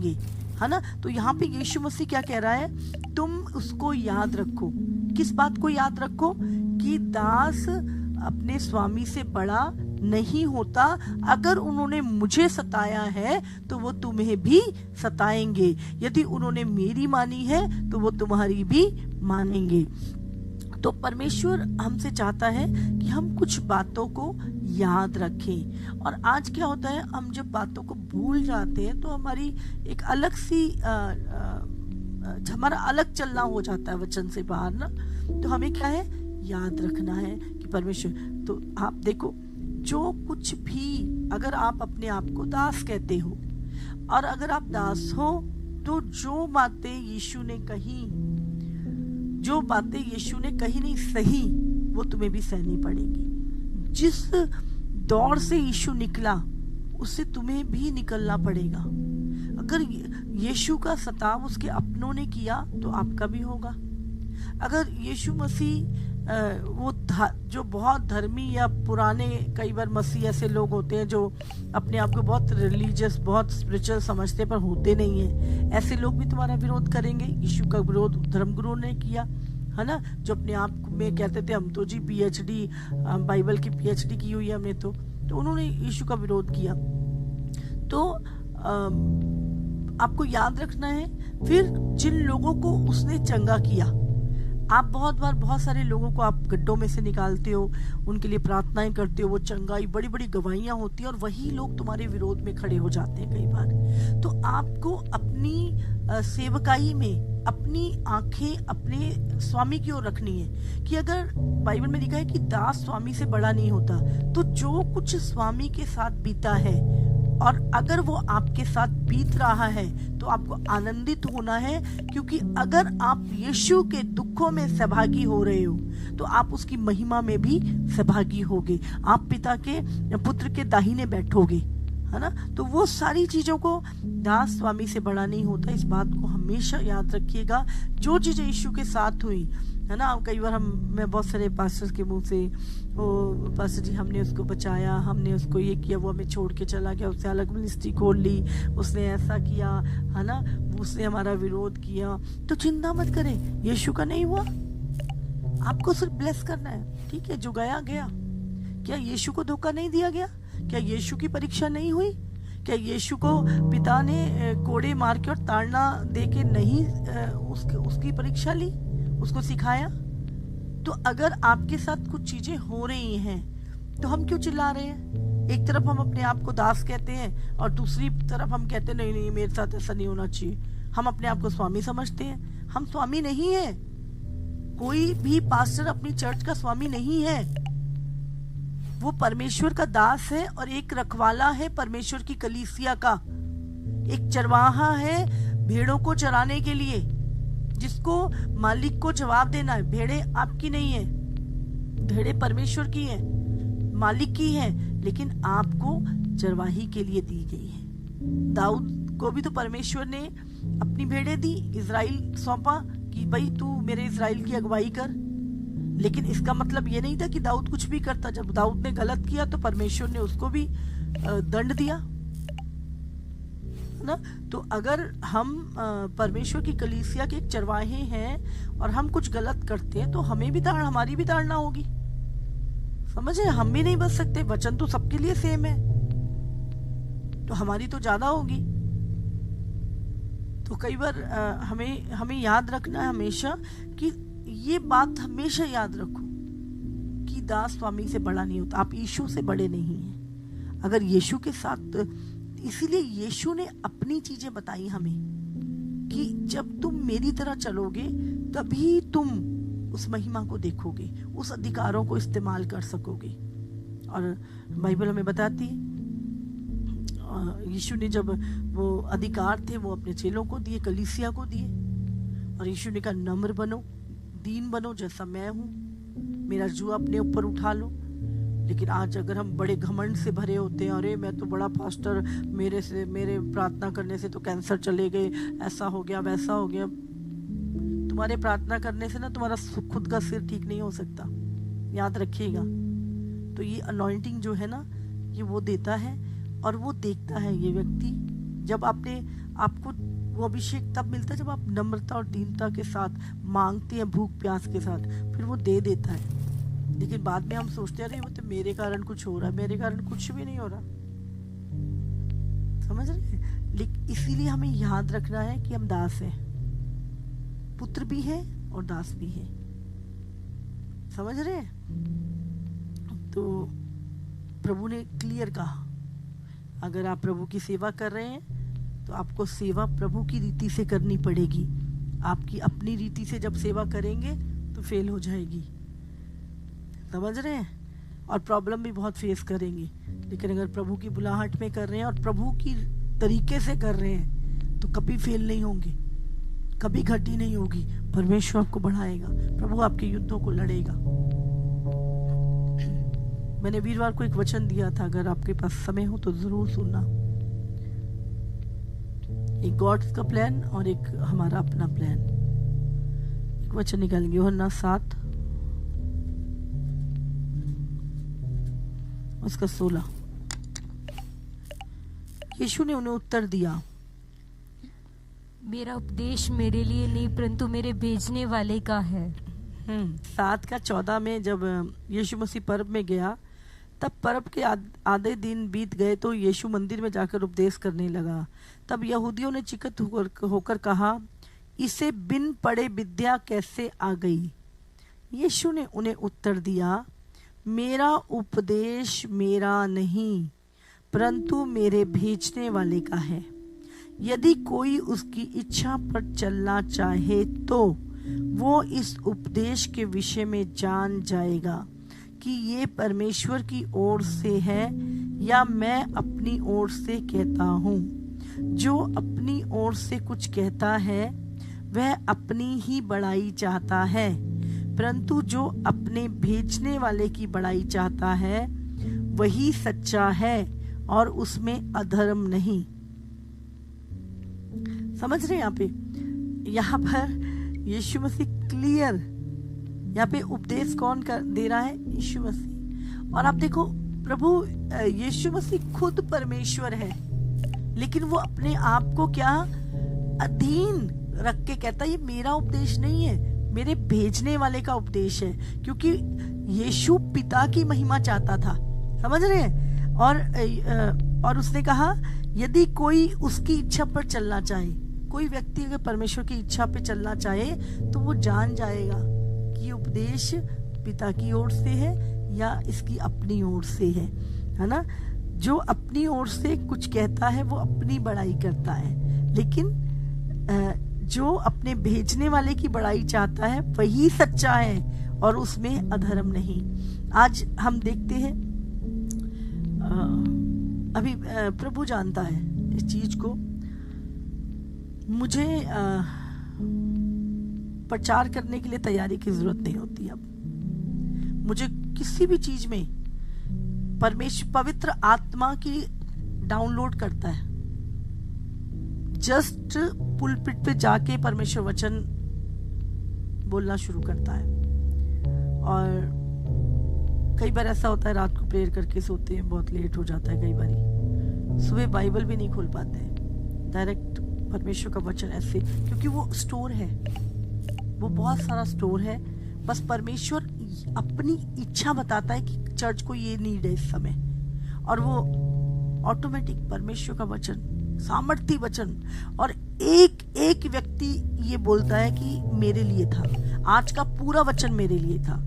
सताएंगे, है ना। तो यहाँ पे यीशु मसीह क्या कह रहा है, तुम उसको याद रखो। किस बात को याद रखो? कि दास अपने स्वामी से बड़ा नहीं होता। अगर उन्होंने मुझे सताया है तो वो तुम्हें भी सताएंगे, यदि उन्होंने मेरी मानी है तो वो तुम्हारी भी मानेंगे। तो परमेश्वर हमसे चाहता है कि हम कुछ बातों को याद रखें। और आज क्या होता है, हम जब बातों को भूल जाते हैं तो हमारी एक अलग सी हमारा अलग चलना हो जाता है वचन से बाहर ना। तो हमें क्या है, याद रखना है कि परमेश्वर, तो आप देखो, जो कुछ भी, अगर आप अपने आप को दास कहते हो और अगर आप दास हो तो जो बातें यीशु ने कही, जो बातें यीशु ने कही नहीं सही, वो तुम्हें भी सहनी पड़ेगी। जिस दौड़ से यीशु निकला उससे तुम्हें भी निकलना पड़ेगा। अगर यीशु का सताव उसके अपनों ने किया तो आपका भी होगा। अगर यीशु मसीह वो जो बहुत धर्मी या पुराने, कई बार मसीह ऐसे लोग होते हैं जो अपने आप को बहुत रिलीजियस, बहुत स्पिरिचुअल समझते पर होते नहीं है, ऐसे लोग भी तुम्हारा विरोध करेंगे। यीशु का विरोध धर्मगुरुओं ने किया, है ना, जो अपने आप में कहते थे हम तो जी पीएचडी, बाइबल की पीएचडी की हुई है हमने, तो उन्होंने यीशु का विरोध किया। तो आपको याद रखना है। फिर जिन लोगों को उसने चंगा किया, आप बहुत सारे लोगों को आप गड्ढों में से निकालते हो, उनके लिए प्रार्थनाएं करते हो, वो चंगाई, बड़ी बड़ी गवाहियां होती हैं और वही लोग तुम्हारे विरोध में खड़े हो जाते हैं कई बार। तो आपको अपनी सेवकाई में अपनी आंखें अपने स्वामी की ओर रखनी है कि अगर बाइबल में लिखा है कि दास स्वामी से बड़ा नहीं होता, तो जो कुछ स्वामी के साथ बीता है और अगर वो आपके साथ बीत रहा है तो आपको आनंदित होना है, क्योंकि अगर आप यीशु के दुखों में सहभागी हो रहे हो तो आप उसकी महिमा में भी सहभागी होगे। आप पिता के पुत्र के दाहिने बैठोगे, है ना। तो वो सारी चीजों को, दास स्वामी से बड़ा नहीं होता, इस बात को हमेशा याद रखिएगा। जो चीजें यीशु के साथ हुई, है ना, कई बार मैं बहुत सारे पास्टर के मुंह से, ओ पास्टर जी हमने उसको बचाया, हमने उसको ये किया, वो हमें छोड़ के चला गया, उससे अलग मिनिस्ट्री खोल ली, उसने ऐसा किया, है ना, उसने हमारा विरोध किया। तो चिंता मत करें, यीशु का नहीं हुआ, आपको सिर्फ ब्लेस करना है, ठीक है। जो गया गया। क्या यीशु को धोखा नहीं दिया गया? क्या यीशु की परीक्षा नहीं हुई? क्या यीशु को पिता ने कोड़े मार के और ताड़ना दे के नहीं उसकी परीक्षा ली, उसको सिखाया? तो अगर आपके साथ कुछ चीजें हो रही हैं तो हम क्यों चिल्ला रहे हैं? एक तरफ हम अपने आप को दास कहते हैं और दूसरी तरफ हम कहते हैं नहीं मेरे साथ ऐसा नहीं होना चाहिए। हम अपने आप को स्वामी समझते हैं, हम स्वामी नहीं है। कोई भी पास्टर अपनी चर्च का स्वामी नहीं है, वो परमेश्वर का दास है और एक रखवाला है परमेश्वर की कलीसिया का, एक चरवाहा है भेड़ों को चराने के लिए, जिसको मालिक को जवाब देना है। भेड़े आपकी नहीं है, भेड़े परमेश्वर की है, मालिक की है, लेकिन आपको चरवाही के लिए दी गई है। दाऊद को भी तो परमेश्वर ने अपनी भेड़ें दी, इजराइल सौंपा कि भाई तू मेरे इजराइल की अगुवाई कर। लेकिन इसका मतलब ये नहीं था कि दाऊद कुछ भी करता। जब दाऊद ने गलत किया तो परमेश्वर ने उसको भी दंड दिया ना। तो अगर हम परमेश्वर की कलीसिया के चरवाहे हैं और हम कुछ गलत करते हैं तो हमें भी हमारी भी ताड़ना होगी, समझे। हम भी नहीं बच सकते, वचन तो सबके लिए सेम है, तो हमारी तो ज्यादा होगी। तो कई बार हमें याद रखना है हमेशा कि ये बात हमेशा याद रखो कि दास स्वामी से बड़ा नहीं होता। आप यीशु से बड़े नहीं हैं। अगर यीशु के साथ, इसीलिए यीशु ने अपनी चीजें बताई हमें कि जब तुम मेरी तरह चलोगे तभी तुम उस महिमा को देखोगे, उस अधिकारों को इस्तेमाल कर सकोगे। और बाइबल हमें बताती है यीशु ने जब वो अधिकार थे वो अपने चेलों को दिए, कलीसिया को दिए, और यीशु ने कहा नम्र बनो, दीन बनो जैसा मैं हूं, मेरा जुआ अपने ऊपर उठा लो। लेकिन आज अगर हम बड़े घमंड से भरे होते हैं, अरे मैं तो बड़ा पास्टर, मेरे प्रार्थना करने से तो कैंसर चले गए, ऐसा हो गया वैसा हो गया। तुम्हारे प्रार्थना करने से ना तुम्हारा खुद का सिर ठीक नहीं हो सकता, याद रखिएगा। तो ये अनॉइंटिंग जो है ना, ये वो देता है और वो देखता है ये व्यक्ति जब आपको वो अभिषेक तब मिलता है जब आप नम्रता और दीनता के साथ मांगते हैं, भूख प्यास के साथ, फिर वो दे देता है। लेकिन बाद में हम सोचते हैं, अरे वो तो मेरे कारण कुछ हो रहा है, मेरे कारण कुछ भी नहीं हो रहा। समझ रहे हैं? लेकिन इसीलिए हमें याद रखना है कि हम दास हैं, पुत्र भी है और दास भी है। समझ रहे हैं? तो प्रभु ने क्लियर कहा, अगर आप प्रभु की सेवा कर रहे हैं तो आपको सेवा प्रभु की रीति से करनी पड़ेगी। आपकी अपनी रीति से जब सेवा करेंगे तो फेल हो जाएगी। समझ रहे हैं? और प्रॉब्लम भी बहुत फेस करेंगे। लेकिन अगर प्रभु की बुलाहट में कर रहे हैं और प्रभु की तरीके से कर रहे हैं तो कभी फेल नहीं होंगे, कभी घटी नहीं होगी। परमेश्वर आपको बढ़ाएगा, प्रभु आपके युद्धों को लड़ेगा। मैंने वीरवार को एक वचन दिया था, अगर आपके पास समय हो तो जरूर सुनना। एक गॉड्स का प्लान और एक हमारा अपना प्लान। एक वचन निकालेंगे, यूहन्ना 7 उसका 16। यीशु ने उन्हें उत्तर दिया, मेरा उपदेश मेरे लिए नहीं परंतु मेरे भेजने वाले का है। 7:14 में जब यीशु मसीह पर्व में गया, तब पर्व के आधे दिन बीत गए तो यीशु मंदिर में जाकर उपदेश करने लगा। तब यहूदियों ने चिंतित होकर कहा, इसे बिन पढ़े विद्या कैसे आ गई? यीशु ने उन्हें उत्तर दिया, मेरा उपदेश मेरा नहीं परंतु मेरे भेजने वाले का है। यदि कोई उसकी इच्छा पर चलना चाहे तो वो इस उपदेश के विषय में जान जाएगा कि ये परमेश्वर की ओर से है या मैं अपनी ओर से कहता हूँ। जो अपनी ओर से कुछ कहता है वह अपनी ही बड़ाई चाहता है, परंतु जो अपने भेजने वाले की बड़ाई चाहता है वही सच्चा है और उसमें अधर्म नहीं। समझ रहे हैं? यहाँ पर यीशु मसीह क्लियर, यहाँ पे उपदेश कौन दे रहा है? यीशु मसीह। और आप देखो, प्रभु यीशु मसीह खुद परमेश्वर है, लेकिन वो अपने आप को क्या अधीन रख के कहता है, ये मेरा उपदेश नहीं है, मेरे भेजने वाले का उपदेश है। क्योंकि यीशु पिता की महिमा चाहता था। समझ रहे हैं? और उसने कहा, यदि कोई उसकी इच्छा पर चलना चाहे, कोई व्यक्ति अगर परमेश्वर की इच्छा पे चलना चाहे तो वो जान जाएगा कि उपदेश पिता की ओर से है या इसकी अपनी ओर से है ना? जो अपनी ओर से कुछ कहता है वो अपनी बड़ाई करता है, लेकिन जो अपने भेजने वाले की बड़ाई चाहता है वही सच्चा है और उसमें अधर्म नहीं। आज हम देखते हैं, अभी प्रभु जानता है इस चीज को, मुझे प्रचार करने के लिए तैयारी की जरूरत नहीं होती। अब मुझे किसी भी चीज में परमेश्वर पवित्र आत्मा की डाउनलोड करता है। जस्ट पुलपिट पे जाके परमेश्वर वचन बोलना शुरू करता है। और कई बार ऐसा होता है, रात को प्रेयर करके सोते हैं, बहुत लेट हो जाता है, कई बार सुबह बाइबल भी नहीं खोल पाते हैं, डायरेक्ट परमेश्वर का वचन ऐसे, क्योंकि वो स्टोर है, वो बहुत सारा स्टोर है। बस परमेश्वर अपनी इच्छा बताता है कि चर्च को ये नीड है इस समय, और वो ऑटोमेटिक परमेश्वर का वचन, सामर्थी वचन, और एक एक व्यक्ति ये बोलता है कि मेरे लिए था, आज का पूरा वचन मेरे लिए था।